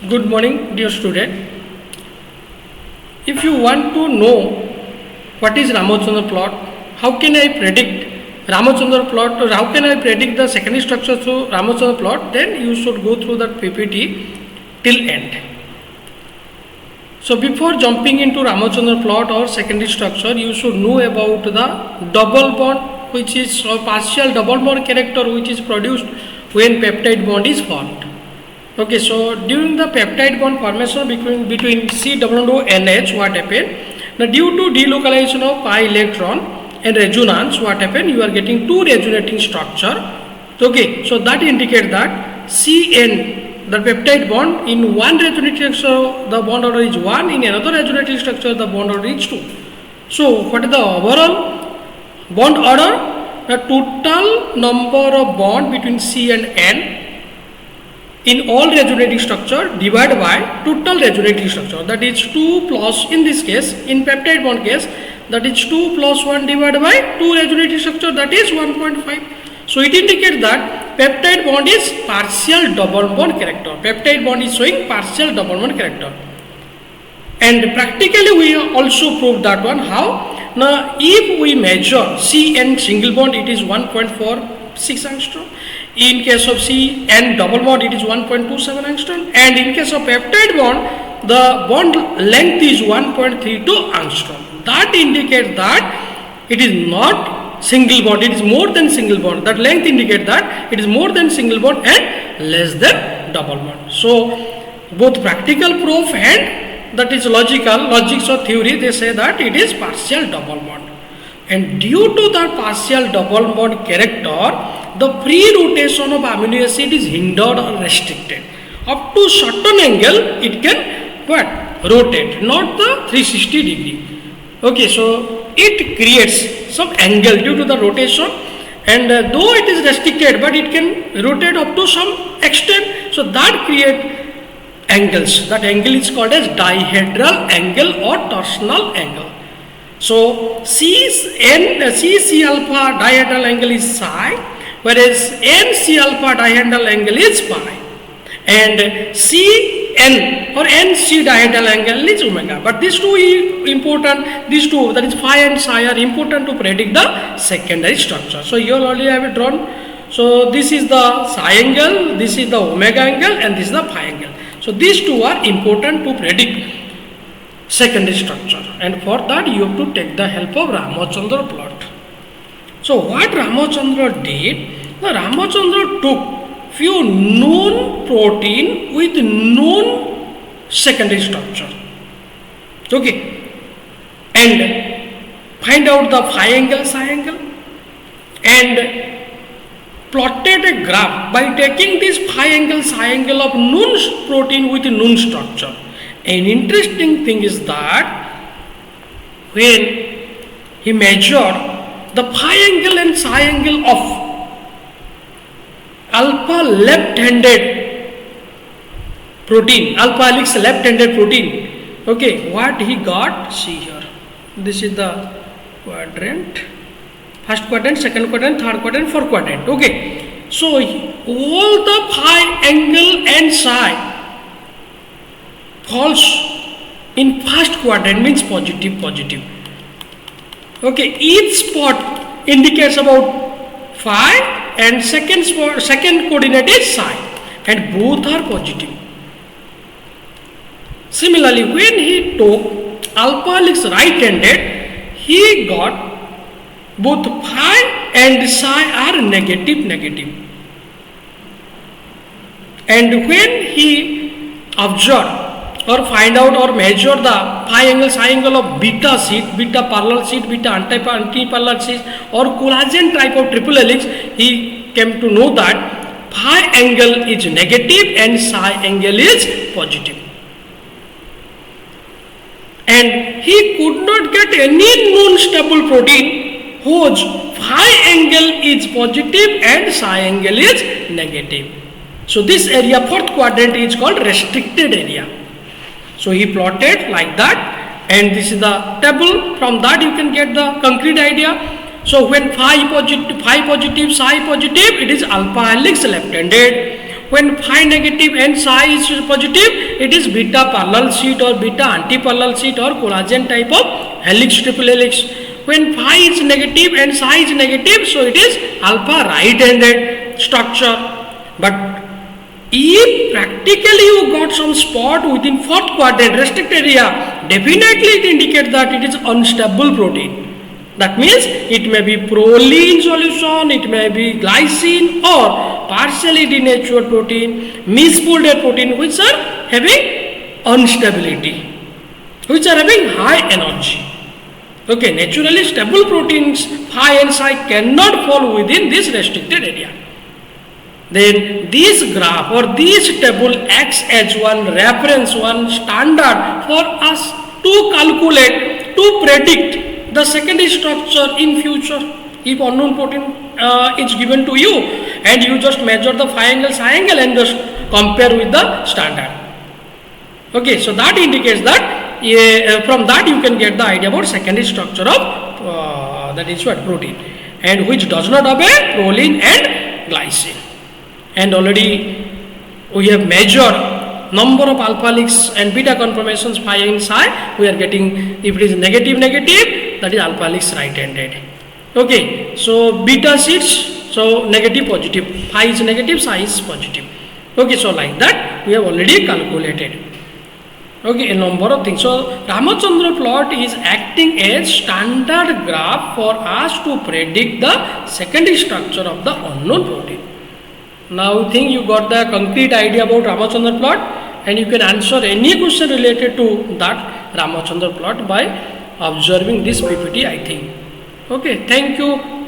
Good morning, dear student. If you want to know what is Ramachandra plot, how can I predict Ramachandra plot, or how can I predict the secondary structure through Ramachandra plot, then you should go through that PPT till end. So before jumping into Ramachandra plot or secondary structure, you should know about the double bond, which is a partial double bond character which is produced when peptide bond is formed. Okay, so during the peptide bond formation between C double O NH, what happened? Now due to delocalization of pi electron and resonance, what happened? You are getting two resonating structure. Okay, so that indicate that CN, the peptide bond, in one resonating structure the bond order is 1, in another resonating structure the bond order is 2. So what is the overall bond order? The total number of bond between C and N in all resonating structure divided by total resonating structure, that is 2 plus, in this case, in peptide bond case, that is 2 plus 1 divided by 2 resonating structure, that is 1.5. So it indicates that peptide bond is partial double bond character. Peptide bond is showing partial double bond character. And practically we also proved that one. How? Now if we measure CN single bond, it is 1.46 angstrom. In case of C and double bond, it is 1.27 angstrom, and in case of peptide bond, the bond length is 1.32 angstrom. That indicates that it is not single bond, it is more than single bond. That length indicates that it is more than single bond and less than double bond. So both practical proof and that is logics or theory, they say that it is partial double bond. And due to the partial double bond character, the free rotation of amino acid is hindered or restricted. Up to certain angle, it can rotate, not the 360 degree. Okay, so it creates some angle due to the rotation, and though it is restricted, but it can rotate up to some extent. So that create angles. That angle is called as dihedral angle or torsional angle. So C alpha dihedral angle is psi, whereas NC alpha dihedral angle is pi, and CN or NC dihedral angle is omega. But these two important, these two, that is phi and psi, are important to predict the secondary structure. So here already I have drawn. So this is the psi angle, this is the omega angle, and this is the pi angle. So these two are important to predict secondary structure, and for that you have to take the help of Ramachandra plot. So what Ramachandra did, the Ramachandra took few known protein with known secondary structure, okay, and find out the phi angle, psi angle, and plotted a graph by taking this phi angle, psi angle of known protein with known structure. An interesting thing is that when he measured the pi angle and psi angle of alpha left-handed protein, alpha helix left-handed protein, okay, what he got, see here, this is the quadrant, first quadrant, second quadrant, third quadrant, fourth quadrant, okay. So all the pi angle and psi falls in first quadrant, means positive. Okay, each spot indicates about phi, and second coordinate is psi, and both are positive. Similarly, when he took alpha helix right-handed, he got both phi and psi are negative. And when he observed or find out or measure the pi angle, psi angle of beta sheet, beta parallel sheet, beta anti-parallel sheet, or collagen type of triple helix, he came to know that pi angle is negative and psi angle is positive. And he could not get any known stable protein whose phi angle is positive and psi angle is negative. So this area, fourth quadrant, is called restricted area. So he plotted like that, and this is the table. From that you can get the concrete idea. So when phi positive, psi positive, it is alpha helix left-handed. When phi negative and psi is positive, it is beta parallel sheet or beta anti-parallel sheet or collagen type of helix, triple helix. When phi is negative and psi is negative, so it is alpha right-handed structure. But if practically you got some spot within fourth quadrant restricted area, definitely it indicates that it is unstable protein. That means it may be proline solution, it may be glycine or partially denatured protein, misfolded protein which are having instability, which are having high energy. Okay, naturally stable proteins phi and psi cannot fall within this restricted area. Then this graph or this table acts as one reference, one standard for us to calculate, to predict the secondary structure in future. If unknown protein is given to you and you just measure the phi angle, psi angle and just compare with the standard. Okay, so that indicates that from that you can get the idea about secondary structure of that is what protein, and which does not obey proline and glycine. And already we have measured number of alpha helix and beta conformations phi and psi. We are getting, if it is negative, that is alpha helix right-handed. Okay, so beta sheets, so negative, positive, phi is negative, psi is positive. Okay, so like that we have already calculated. Okay, a number of things. So Ramachandra plot is acting as standard graph for us to predict the secondary structure of the unknown protein. Now I think you got the concrete idea about Ramachandra plot, and you can answer any question related to that Ramachandra plot by observing this PPT, I think. Okay, thank you.